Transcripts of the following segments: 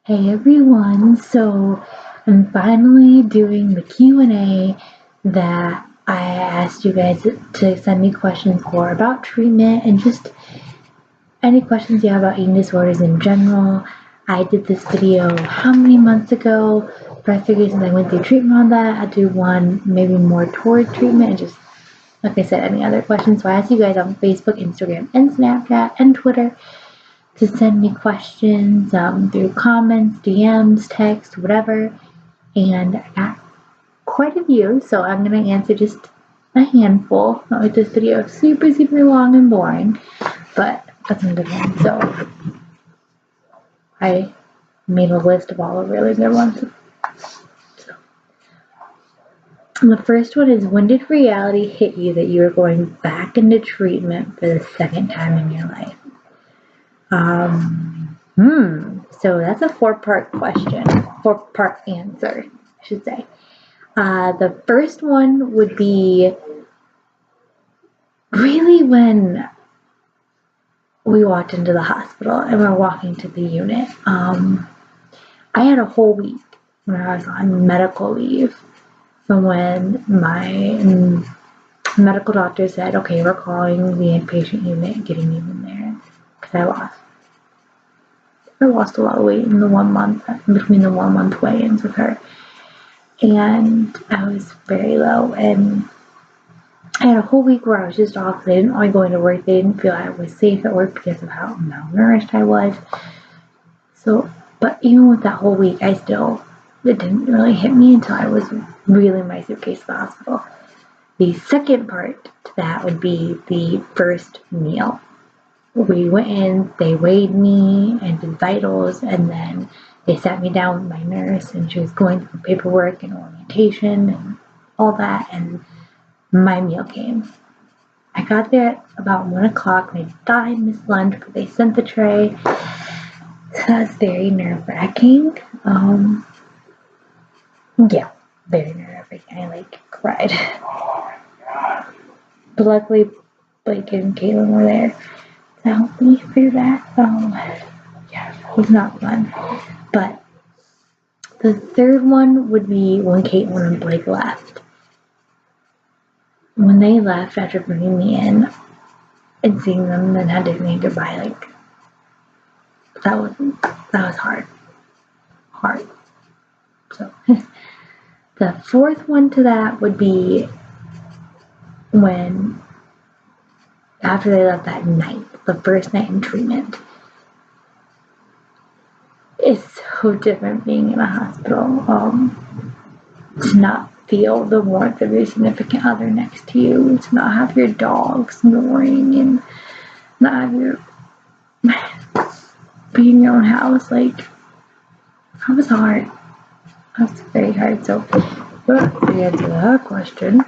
Hey everyone, so I'm finally doing the Q&A that I asked you guys to send me questions for about treatment and just any questions you have about eating disorders in general. I did this video how many months ago, but I figured since I went through treatment on that, I'd do one maybe more toward treatment and just, like I said, any other questions. So I asked you guys on Facebook, Instagram, and Snapchat, and Twitter to send me questions through comments, DMs, text, whatever. And I got quite a few, so I'm going to answer just a handful. Not like this video super, super long and boring, but got some good ones. So I made a list of all the really good ones. So the first one is, when did reality hit you that you were going back into treatment for the second time in your life? So that's a four-part question, four-part answer, I should say. The first one would be really when we walked into the hospital and we're walking to the unit. I had a whole week when I was on medical leave from when my medical doctor said, okay, we're calling the inpatient unit and getting you in there, because I lost a lot of weight in the 1 month, between the 1 month weigh-ins with her. And I was very low, and I had a whole week where I was just off. They didn't want me going to work. They didn't feel I was safe at work because of how malnourished I was. So, but even with that whole week, it didn't really hit me until I was really in my suitcase to the hospital. The second part to that would be the first meal. We went in, they weighed me and did vitals, and then they sat me down with my nurse, and she was going through paperwork and orientation and all that, and my meal came. I got there at about 1 o'clock, and I thought I missed lunch, but they sent the tray. So that was very nerve-wracking. Yeah, very nerve-wracking. I cried. But luckily, Blake and Caitlin were there to help me through that. Yeah, it was not fun. But the third one would be when Caitlin and Blake left. When they left after bringing me in and seeing them and then had to say goodbye, that was hard. So the fourth one to that would be when, after they left that night, the first night in treatment. It's so different being in a hospital, to not feel the warmth of your significant other next to you, to not have your dog snoring, and not have your be in your own house. That was hard. That was very hard. So, to answer that question,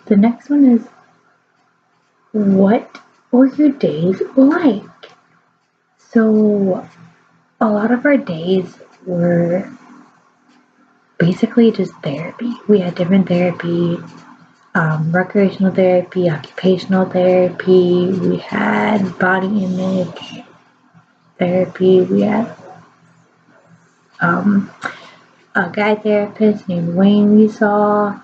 the next one is, what were your days like? So, a lot of our days were basically just therapy. We had different therapy, recreational therapy, occupational therapy, we had body image therapy, we had a guy therapist named Wayne we saw,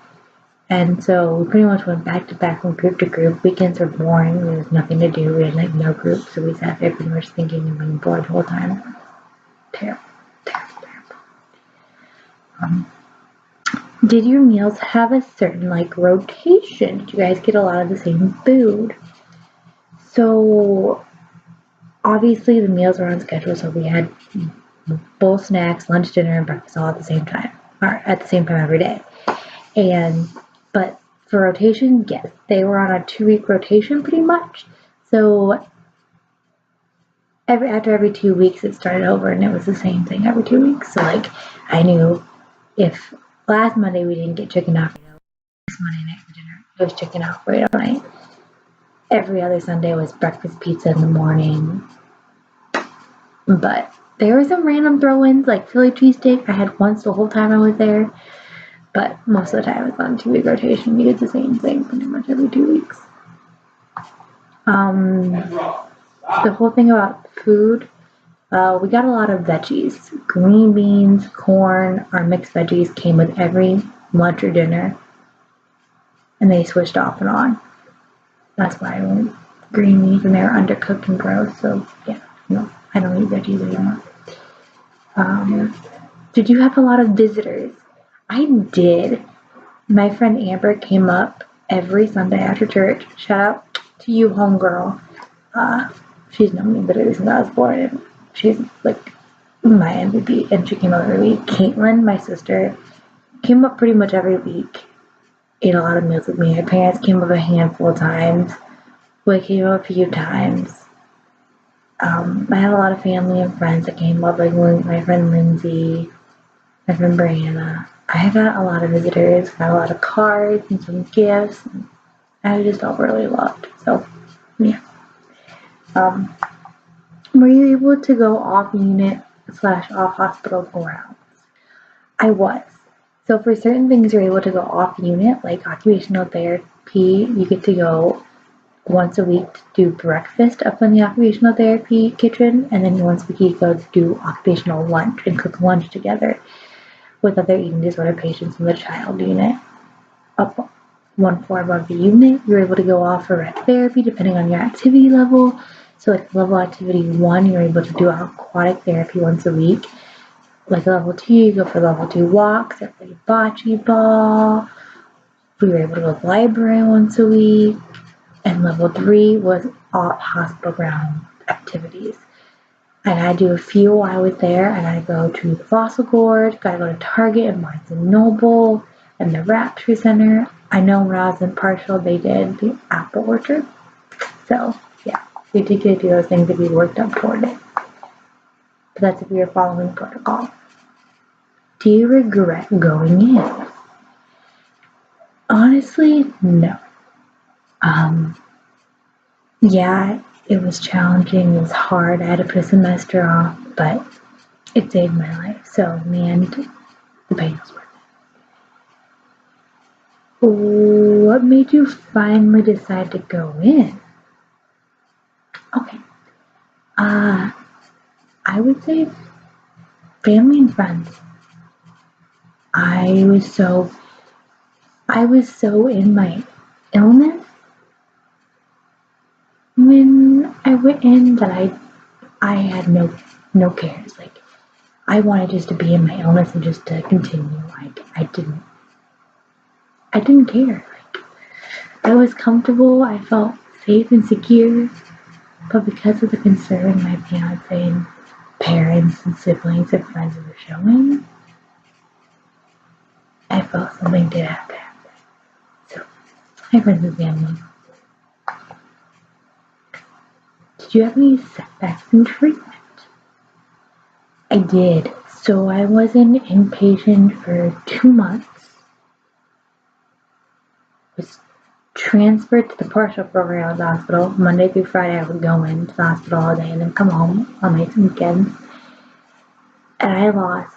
and so we pretty much went back to back from group to group. Weekends were boring, there was nothing to do, we had no group, so we sat there pretty much thinking and being bored the whole time. Terrible. Did your meals have a certain rotation? Did you guys get a lot of the same food? So obviously the meals were on schedule, so we had both snacks, lunch, dinner, and breakfast all at the same time, or at the same time every day. But for rotation, yes, they were on a 2-week rotation pretty much. So after every 2 weeks it started over, and it was the same thing every 2 weeks. So I knew if last Monday we didn't get chicken Alfredo, this Monday night for dinner it was chicken Alfredo night. Every other Sunday was breakfast pizza in the morning. But there were some random throw-ins, like Philly cheesesteak I had once the whole time I was there. But most of the time it was on 2-week rotation. We did the same thing pretty much every 2 weeks. The whole thing about food, We got a lot of veggies. Green beans, corn, our mixed veggies came with every lunch or dinner, and they switched off and on. That's why I don't eat green beans, and they're undercooked and gross. So yeah, no, I don't eat veggies anymore. Did you have a lot of visitors? I did. My friend Amber came up every Sunday after church. Shout out to you, homegirl. She's known me literally since I was born, and she's like my MVP. And she came up every week. Caitlin, my sister, came up pretty much every week. Ate a lot of meals with me. Her parents came up a handful of times. We came up a few times. I had a lot of family and friends that came up, like my friend Lindsay, my friend Brianna. I got a lot of visitors, got a lot of cards and some gifts. And I just felt really loved. So, yeah. Were you able to go off unit / off hospital grounds? I was. So for certain things, you're able to go off unit, like occupational therapy. You get to go once a week to do breakfast up in the occupational therapy kitchen, and then once a week you go to do occupational lunch and cook lunch together with other eating disorder patients in the child unit. Up one floor above the unit, you're able to go off for rec therapy depending on your activity level. So like level activity 1, you're able to do aquatic therapy once a week. Like level 2, you go for level 2 walks or play bocce ball. We were able to go to the library once a week. And level 3 was off hospital ground activities. I had to do a few while I was there. I got to go to the Fossil Gorge, got to go to Target and Barnes & Noble, and the Rapture Center. I know when I was in partial, they did the apple orchard. So, yeah, we did get to do those things if we worked up toward it. But that's if we were following protocol. Do you regret going in? Honestly, no. Yeah, it was challenging, it was hard, I had to put a semester off, but it saved my life, so in the end, the pain was worth it. What made you finally decide to go in? Okay, I would say family and friends. I was so in my illness when I went in that I had no cares. Like I wanted just to be in my illness and just to continue. Like I didn't care. Like I was comfortable. I felt safe and secure. But because of the concern my fiance and parents and siblings and friends were showing, I felt something did have to happen. So, my friends and family. Did you have any setbacks in treatment? I did. So I was an inpatient for 2 months. Was transferred to the partial program of the hospital. Monday through Friday I would go into the hospital all day and then come home on nights and weekends. And I lost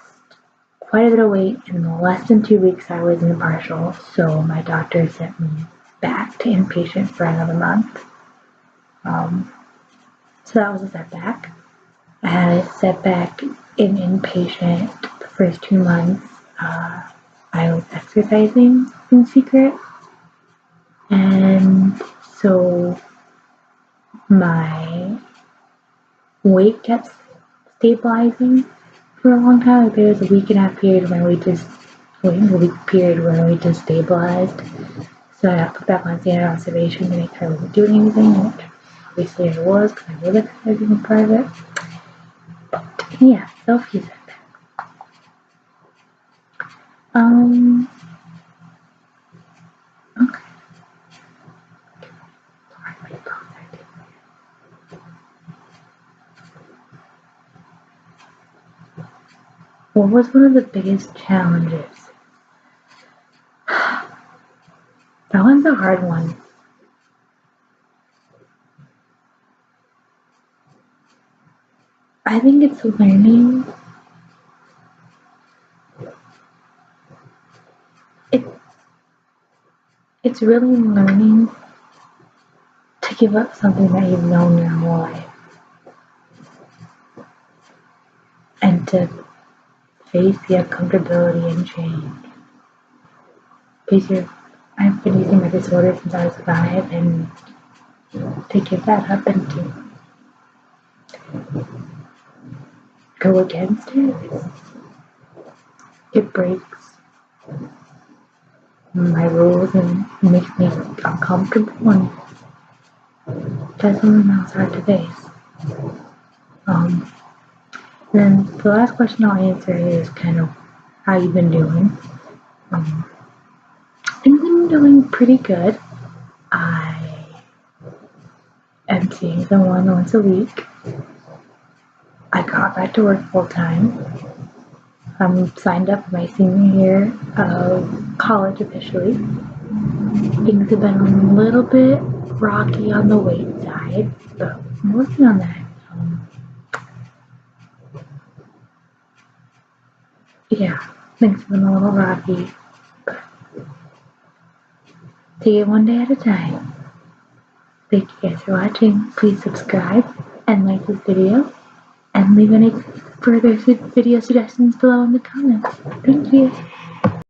quite a bit of weight in less than 2 weeks I was in partial, so my doctor sent me back to inpatient for another month. So that was a setback. I had a setback in inpatient the first 2 months. I was exercising in secret, and so my weight kept stabilizing for a long time. Like there was a week and a half period when we just stabilized. So I got put back on standard observation to make sure I wasn't doing anything, which obviously I was because I was exercising in private. But yeah, self-use setback. Okay. What was one of the biggest challenges? That one's a hard one. I think it's learning. It's really learning to give up something that you've known your whole life. to face the uncomfortability and change. Because I've been using my disorder since I was 5, and to give that up and to go against it, it breaks my rules and makes me uncomfortable, and that's something that was hard to face. Then the last question I'll answer is kind of how you've been doing. I've been doing pretty good. I am seeing someone once a week. I got back to work full time. I'm signed up for my senior year of college officially. Things have been a little bit rocky on the weight side, but I'm working on that. Yeah, things have been a little rocky, but take it one day at a time. Thank you guys for watching. Please subscribe and like this video, and leave any further video suggestions below in the comments. Thank you.